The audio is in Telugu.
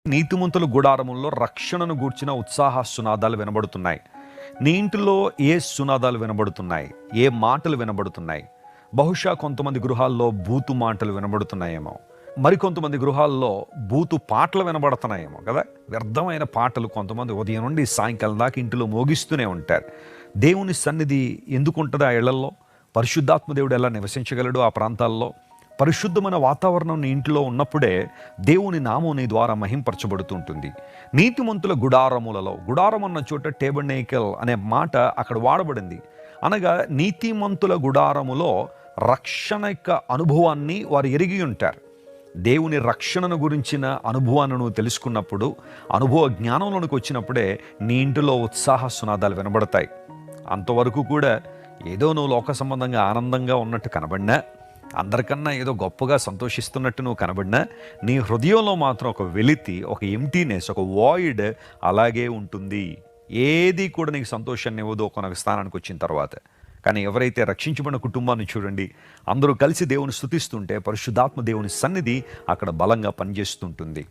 నీతిమంతుల గుడారముల్లో రక్షణను గూర్చిన ఉత్సాహ సునాదాలు వినబడుతున్నాయి. నీ ఇంటిలో ఏ సునాదాలు వినబడుతున్నాయి? ఏ మాటలు వినబడుతున్నాయి? బహుశా కొంతమంది గృహాల్లో బూతు మాటలు వినబడుతున్నాయేమో, మరికొంతమంది గృహాల్లో బూతు పాటలు వినబడుతున్నాయేమో కదా. వ్యర్థమైన పాటలు కొంతమంది ఉదయం నుండి సాయంకాలం దాకా ఇంటిలో మోగిస్తూనే ఉంటారు. దేవుని సన్నిధి ఎందుకు ఉంటుంది ఆ ఇళ్లల్లో? పరిశుద్ధాత్మ దేవుడు ఎలా నివసించగలడు ఆ ప్రాంతాల్లో? పరిశుద్ధమైన వాతావరణం నీ ఇంట్లో ఉన్నప్పుడే దేవుని నామం నీ ద్వారా మహింపరచబడుతుంటుంది. నీతిమంతుల గుడారములలో, గుడారం అన్న చోట టేబర్నేకల్ అనే మాట అక్కడ వాడబడింది. అనగా నీతిమంతుల గుడారములో రక్షణ యొక్క అనుభవాన్ని వారు ఎరిగి ఉంటారు. దేవుని రక్షణను గురించిన అనుభవాన్ని నువ్వు తెలుసుకున్నప్పుడు, అనుభవ జ్ఞానంలోనికి వచ్చినప్పుడే నీ ఇంటిలో ఉత్సాహ సునాదాలు వినబడతాయి. అంతవరకు కూడా ఏదో నువ్వు లోక సంబంధంగా ఆనందంగా ఉన్నట్టు కనబడినా, అందరికన్నా ఏదో గొప్పగా సంతోషిస్తున్నట్టు నువ్వు కనబడినా, నీ హృదయంలో మాత్రం ఒక వెలితి, ఒక ఎంటీనెస్, ఒక వాయిడ్ అలాగే ఉంటుంది. ఏది కూడా నీకు సంతోషాన్ని ఇవ్వదు కొనొక స్థానానికి వచ్చిన తర్వాత. కానీ ఎవరైతే రక్షించబడిన కుటుంబాన్ని చూడండి, అందరూ కలిసి దేవుని స్తుతిస్తుంటే పరిశుద్ధాత్మ దేవుని సన్నిధి అక్కడ బలంగా పనిచేస్తుంటుంది.